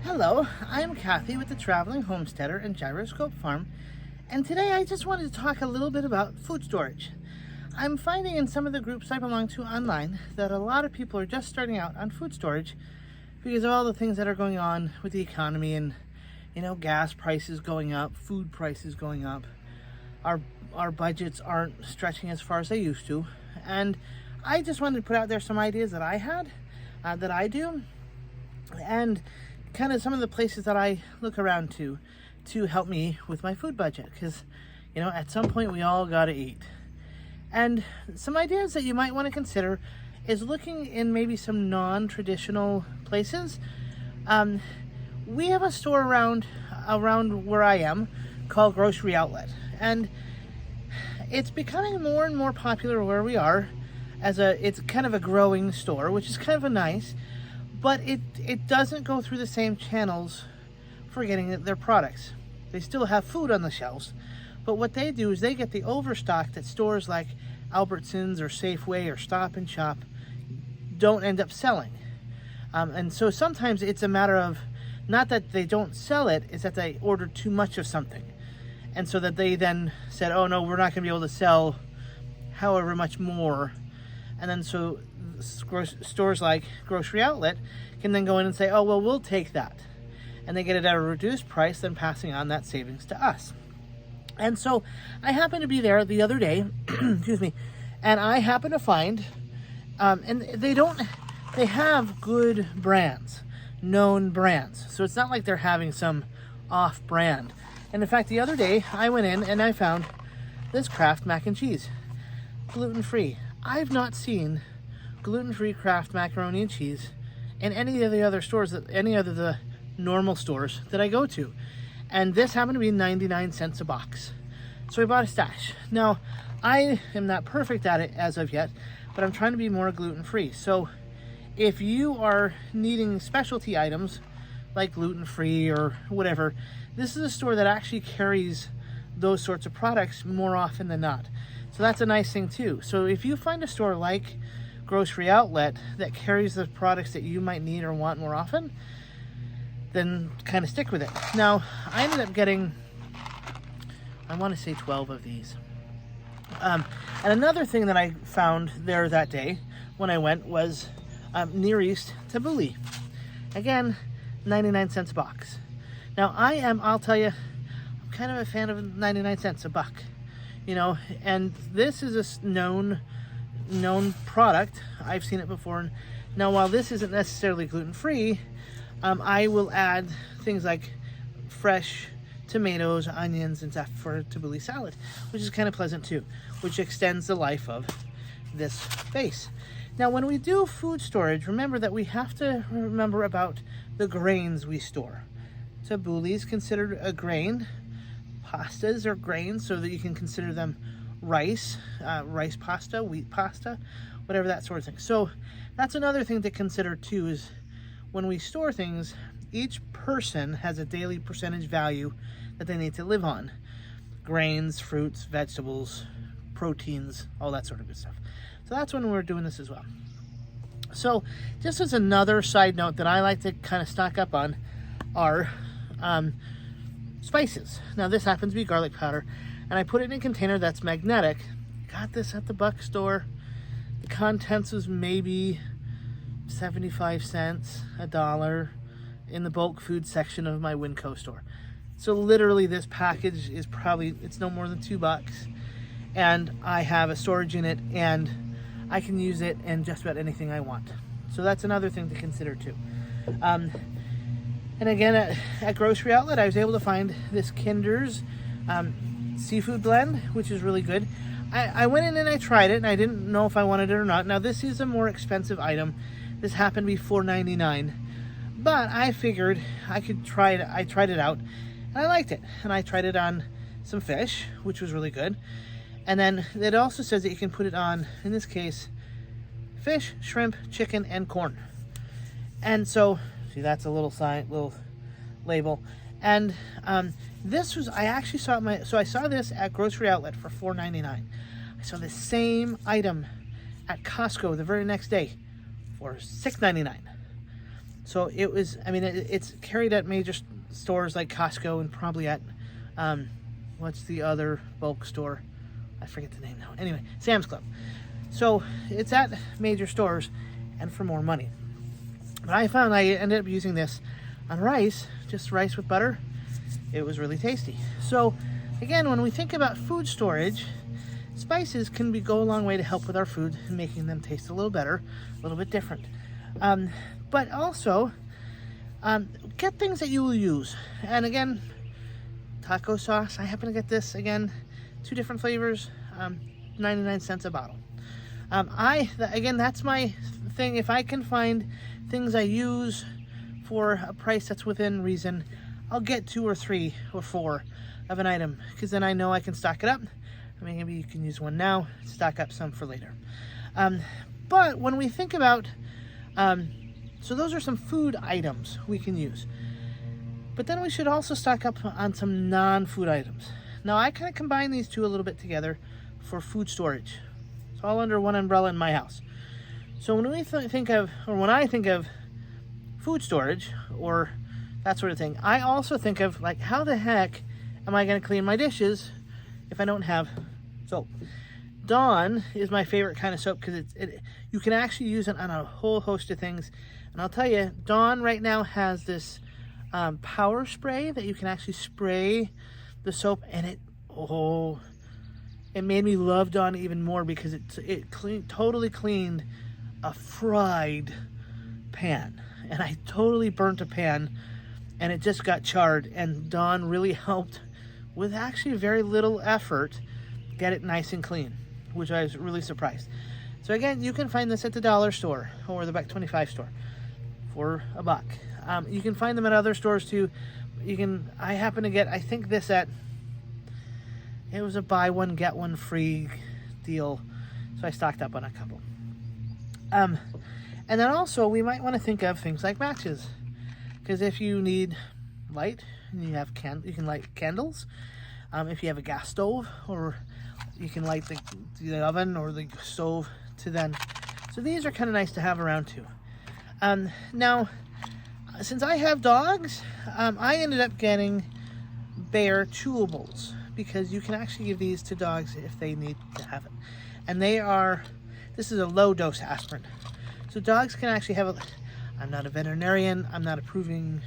Hello, I'm Kathy with the Traveling Homesteader and Gyroscope Farm, and today I just wanted to talk a little bit about food storage. I'm finding in some of the groups I belong to online that a lot of people are just starting out on food storage because of all the things that are going on with the economy and, gas prices going up, food prices going up. Our budgets aren't stretching as far as they used to, and I just wanted to put out there some ideas that I had, that I do, and kind of some of the places that I look around to help me with my food budget, because at some point we all got to eat. And some ideas that you might want to consider is looking in maybe some non-traditional places. We have a store around where I am called Grocery Outlet, and it's becoming more and more popular where we are. It's kind of a growing store, which is kind of nice. But it doesn't go through the same channels for getting their products. They still have food on the shelves, but what they do is they get the overstock that stores like Albertsons or Safeway or Stop and Shop don't end up selling. And so sometimes it's a matter of not that they don't sell it, it's that they ordered too much of something. And so that they then said, oh no, we're not going to be able to sell however much more. And then so stores like Grocery Outlet can then go in and say, oh, well, we'll take that. And they get it at a reduced price, then passing on that savings to us. And so I happened to be there the other day, excuse me, and I happened to find, and they have good brands, known brands. So it's not like they're having some off brand. And in fact, the other day I went in and I found this Kraft mac and cheese, gluten-free. I've not seen gluten-free Kraft macaroni and cheese in any of the other stores, the normal stores that I go to. And this happened to be 99 cents a box. So I bought a stash. Now, I am not perfect at it as of yet, but I'm trying to be more gluten-free. So if you are needing specialty items like gluten-free or whatever, this is a store that actually carries those sorts of products more often than not. So that's a nice thing too. So if you find a store like Grocery Outlet that carries the products that you might need or want more often, then kind of stick with it. Now, I ended up getting, I want to say 12 of these. And another thing that I found there that day when I went was Near East tabbouleh. Again, 99 cents a box. Now, I'll tell you, I'm kind of a fan of 99 cents a buck. And this is a known product. I've seen it before. Now, while this isn't necessarily gluten-free, I will add things like fresh tomatoes, onions, and stuff for tabbouleh salad, which is kind of pleasant too, which extends the life of this base. Now, when we do food storage, remember that we have to remember about the grains we store. Tabbouleh is considered a grain. Pastas are grains, so that you can consider them rice pasta, wheat pasta, whatever, that sort of thing. So that's another thing to consider too, is when we store things, each person has a daily percentage value that they need to live on. Grains, fruits, vegetables, proteins, all that sort of good stuff. So that's when we're doing this as well. So just as another side note that I like to kind of stock up on are spices. Now this happens to be garlic powder, and I put it in a container that's magnetic. Got this at the Buck store. The contents was maybe 75 cents, $1 in the bulk food section of my Winco store. So literally this package is it's no more than $2, and I have a storage in it, and I can use it in just about anything I want. So that's another thing to consider too. And again, at Grocery Outlet, I was able to find this Kinder's seafood blend, which is really good. I went in and I tried it, and I didn't know if I wanted it or not. Now, this is a more expensive item. This happened to be $4.99, but I figured I could try it. I tried it out, and I liked it. And I tried it on some fish, which was really good. And then it also says that you can put it on, in this case, fish, shrimp, chicken, and corn. And so, see, that's a little label. And this was, I actually saw I saw this at Grocery Outlet for $4.99. I saw the same item at Costco the very next day for $6.99. So it was, I mean, it's carried at major stores like Costco and probably at, what's the other bulk store? I forget the name now. Anyway, Sam's Club. So it's at major stores and for more money. But I found I ended up using this on rice, just rice with butter. It was really tasty. So again, when we think about food storage, spices can go a long way to help with our food and making them taste a little better, a little bit different. But also, get things that you will use. And again, taco sauce. I happen to get this, again, 2 different flavors, 99 cents a bottle. Again, that's my thing. If I can find things I use for a price that's within reason, I'll get 2 or 3 or 4 of an item, because then I know I can stock it up. I mean, maybe you can use one now, stock up some for later. But when we think about, so those are some food items we can use. But then we should also stock up on some non-food items. Now, I kind of combine these two a little bit together for food storage. It's all under one umbrella in my house. So when we think of, or when I think of food storage or that sort of thing, I also think of, like, how the heck am I going to clean my dishes if I don't have soap? Dawn is my favorite kind of soap because you can actually use it on a whole host of things. And I'll tell you, Dawn right now has this power spray that you can actually spray the soap, and it made me love Dawn even more because it totally cleaned a fried pan, and I totally burnt a pan and it just got charred, and Dawn really helped with actually very little effort get it nice and clean, which I was really surprised. So again, you can find this at the dollar store or the Buck25 store for $1. You can find them at other stores too. I happen to get, I think this it was a buy one get one free deal, so I stocked up on a couple. And then also we might want to think of things like matches, because if you need light and you have you can light candles. If you have a gas stove, or you can light the oven or the stove to then. So these are kind of nice to have around too. Now, since I have dogs, I ended up getting bear chewables, because you can actually give these to dogs if they need to have it. And this is a low dose aspirin. So dogs can actually have I'm not a veterinarian, I'm not approving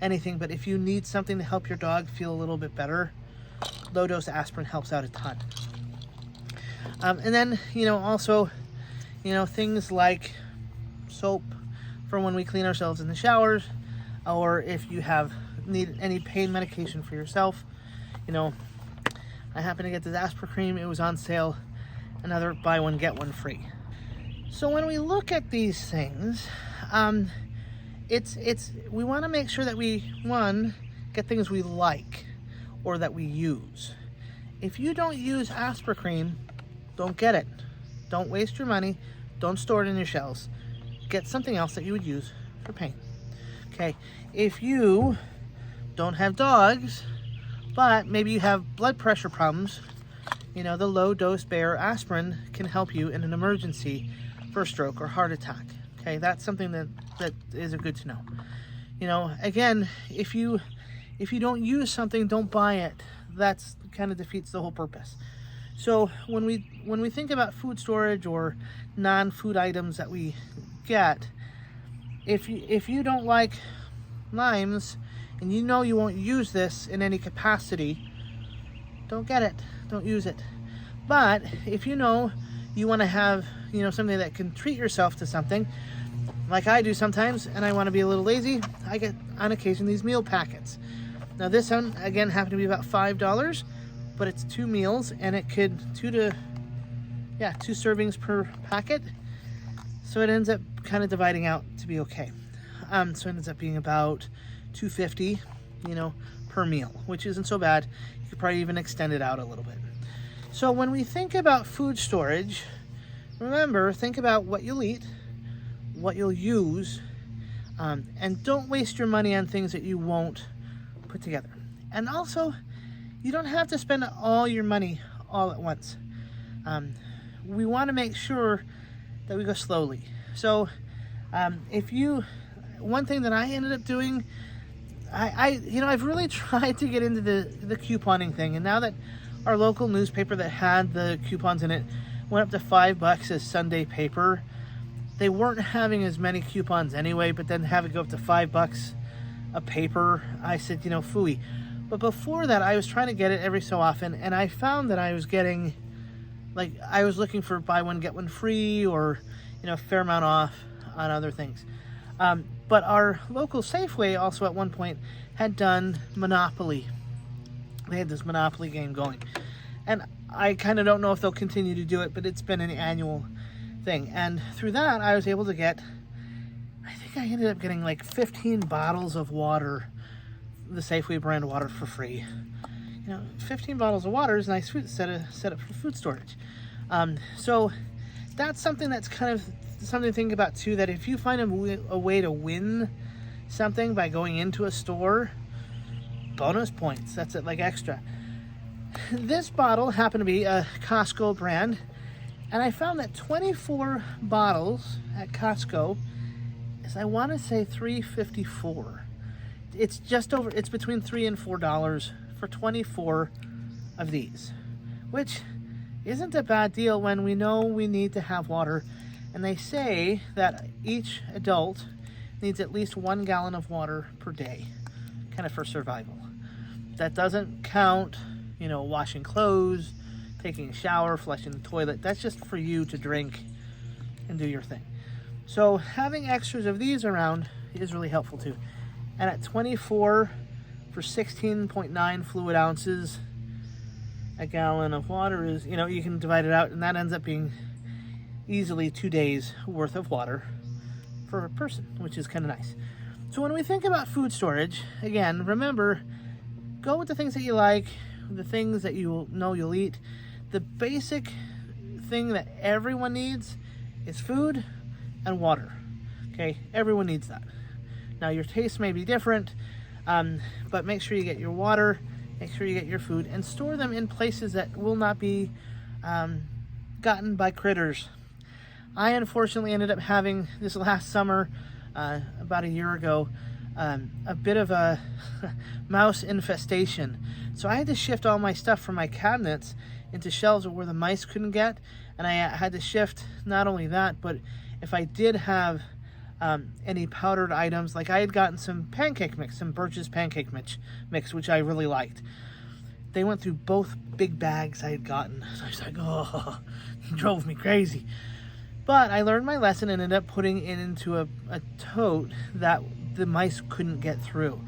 anything, but if you need something to help your dog feel a little bit better, low dose aspirin helps out a ton. And then, also, things like soap for when we clean ourselves in the showers, or if you need any pain medication for yourself. I happen to get this aspirin cream. It was on sale, another buy one get one free. So when we look at these things, we want to make sure that we get things we like or that we use. If you don't use aspirin cream, don't get it. Don't waste your money. Don't store it in your shelves. Get something else that you would use for pain. Okay, if you don't have dogs, but maybe you have blood pressure problems, the low dose Bayer aspirin can help you in an emergency for a stroke or heart attack. Okay, that's something that is good to know. Again, if you don't use something, don't buy it. That's kind of defeats the whole purpose. So when we think about food storage or non-food items that we get, if you don't like limes and you won't use this in any capacity, don't get it. Don't use it. But if you want to have something that can treat yourself to something, like I do sometimes, and I want to be a little lazy, I get on occasion these meal packets. Now this one again happened to be about $5, but it's 2 meals, and it could 2 servings per packet. So it ends up kind of dividing out to be okay. So it ends up being about $2.50, per meal, which isn't so bad. You could probably even extend it out a little bit. So when we think about food storage, remember, think about what you'll eat, what you'll use, and don't waste your money on things that you won't put together. And also, you don't have to spend all your money all at once. We want to make sure that we go slowly. So one thing that I ended up doing, I've really tried to get into the couponing thing, and now that our local newspaper that had the coupons in it went up to $5 as Sunday paper, they weren't having as many coupons anyway, but then have it go up to $5 a paper, I said, phooey. But before that, I was trying to get it every so often, and I found that I was getting, I was looking for buy one, get one free, or, a fair amount off on other things. But our local Safeway also at one point had done Monopoly. They had this Monopoly game going. And I kind of don't know if they'll continue to do it, but it's been an annual thing. And through that, I was able to get, I think I ended up getting 15 bottles of water, the Safeway brand water, for free. 15 bottles of water is nice food set up for food storage. So that's something that's kind of something to think about too, that if you find a way to win something by going into a store, bonus points. That's it, extra. This bottle happened to be a Costco brand, and I found that 24 bottles at Costco is, I want to say, $3.54. It's between $3 and $4 for 24 of these, which isn't a bad deal when we know we need to have water. And they say that each adult needs at least 1 gallon of water per day, kind of for survival. That doesn't count, washing clothes, taking a shower, flushing the toilet. That's just for you to drink and do your thing. So having extras of these around is really helpful too. And at 24 for 16.9 fluid ounces, a gallon of water is, you can divide it out, and that ends up being easily 2 days worth of water for a person, which is kind of nice. So when we think about food storage, again, remember, go with the things that you like, the things that you know you'll eat. The basic thing that everyone needs is food and water. Okay, everyone needs that. Now your taste may be different, but make sure you get your water, make sure you get your food, and store them in places that will not be gotten by critters. I unfortunately ended up having, this last summer, about a year ago, a bit of a mouse infestation. So I had to shift all my stuff from my cabinets into shelves where the mice couldn't get, and I had to shift not only that, but if I did have any powdered items, I had gotten some pancake mix, some Birch's pancake mix, which I really liked. They went through both big bags I had gotten. So I was like, oh, it drove me crazy. But I learned my lesson and ended up putting it into a tote that the mice couldn't get through.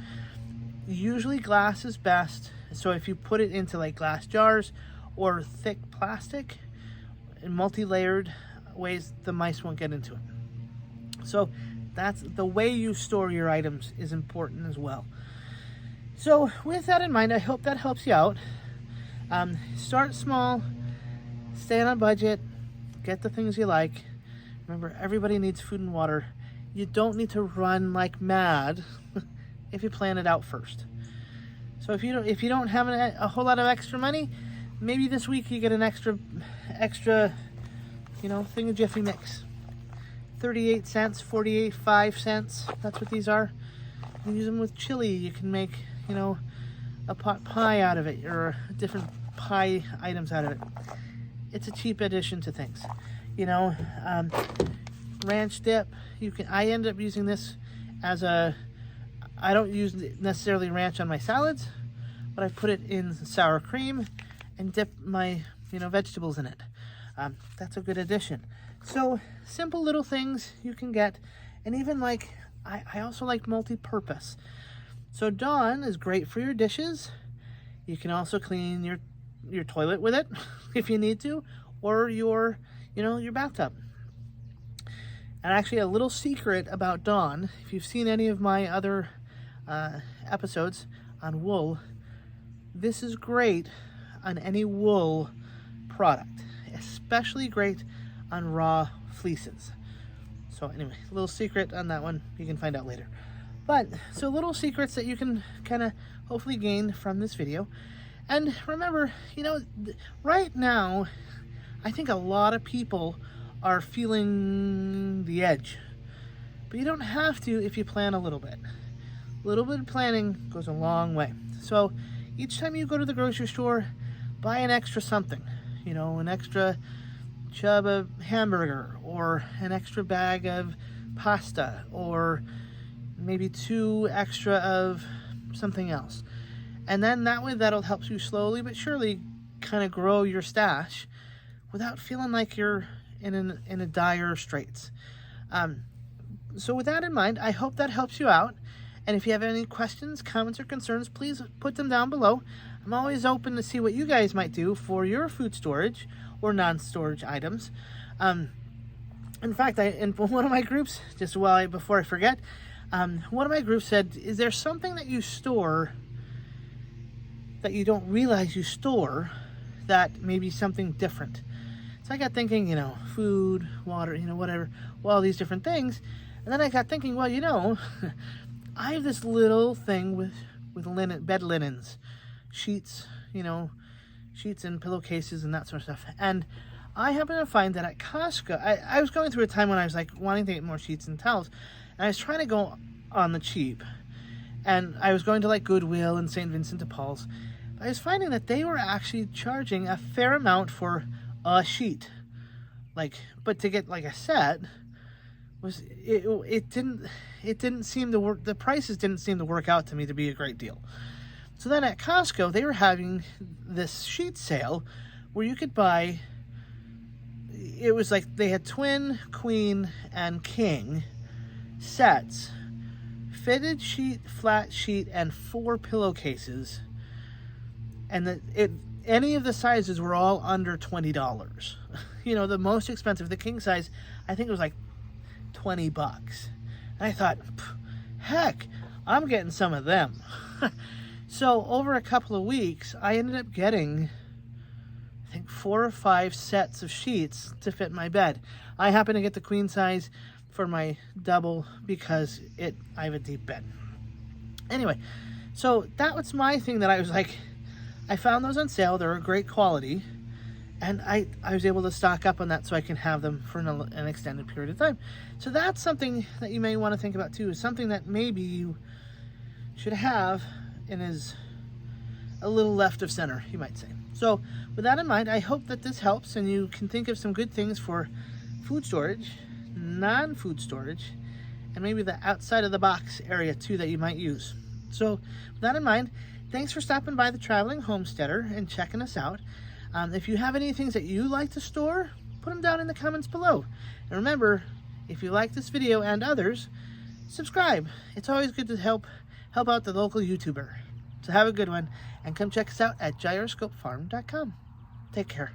Usually glass is best. So if you put it into glass jars or thick plastic in multi-layered ways, the mice won't get into it. So that's the way you store your items is important as well. So with that in mind, I hope that helps you out. Start small, stay on a budget, get the things you like. Remember, everybody needs food and water. You don't need to run like mad if you plan it out first. So if you don't have a whole lot of extra money, maybe this week you get an extra thing of Jiffy Mix. 38 cents, 5 cents. That's what these are. You can use them with chili. You can make, a pot pie out of it, or different pie items out of it. It's a cheap addition to things. Ranch dip. I end up using this as I don't use necessarily ranch on my salads, but I put it in sour cream and dip my, vegetables in it. That's a good addition. So simple little things you can get, and even I also like multi-purpose. So Dawn is great for your dishes. You can also clean your toilet with it if you need to, or your bathtub. And actually, a little secret about Dawn, if you've seen any of my other episodes on wool, this is great on any wool product, especially great on raw fleeces. So anyway, a little secret on that one, you can find out later. But, so little secrets that you can kind of hopefully gain from this video. And remember, right now, I think a lot of people are feeling the edge but you don't have to if you plan a little bit. A little bit of planning goes a long way. So each time you go to the grocery store, buy an extra something. You know, an extra chub of hamburger, or an extra bag of pasta, or maybe 2 extra of something else. And then that way that'll help you slowly but surely kind of grow your stash without feeling like you're in a dire straits. So with that in mind, I hope that helps you out. And if you have any questions, comments, or concerns, please put them down below. I'm always open to see what you guys might do for your food storage or non-storage items. In fact, in one of my groups, before I forget, one of my groups said, is there something that you store that you don't realize you store that may be something different? So I got thinking, you know, food, water, you know, whatever, all these different things. And then I got thinking, well, you know, I have this little thing with bed linens, sheets, you know, sheets and pillowcases and that sort of stuff. And I happen to find that at Costco, I was going through a time when I was like wanting to get more sheets and towels, and I was trying to go on the cheap. And I was going to like Goodwill and St. Vincent de Paul's. But I was finding that they were actually charging a fair amount for a sheet. But to get like a set, it didn't seem to work. The prices didn't seem to work out to me to be a great deal. So then at Costco, they were having this sheet sale where you could buy, it was like they had twin, queen, and king sets, fitted sheet, flat sheet, and 4 pillowcases. And any of the sizes were all under $20. You know, the most expensive, the king size, I think it was like $20. And I thought, heck, I'm getting some of them. So over a couple of weeks, I ended up getting, I think, 4 or 5 sets of sheets to fit my bed. I happen to get the queen size for my double because I have a deep bed. Anyway, so that was my thing that I was like, I found those on sale. They were great quality. And I was able to stock up on that so I can have them for an extended period of time. So that's something that you may want to think about too, is something that maybe you should have and is a little left of center, you might say. So with that in mind, I hope that this helps and you can think of some good things for food storage, non-food storage, and maybe the outside of the box area too that you might use. So with that in mind, thanks for stopping by the Traveling Homesteader and checking us out. If you have any things that you like to store, put them down in the comments below. And remember, if you like this video and others, subscribe. It's always good to help out the local YouTuber. So have a good one, and come check us out at gyroscopefarm.com. Take care.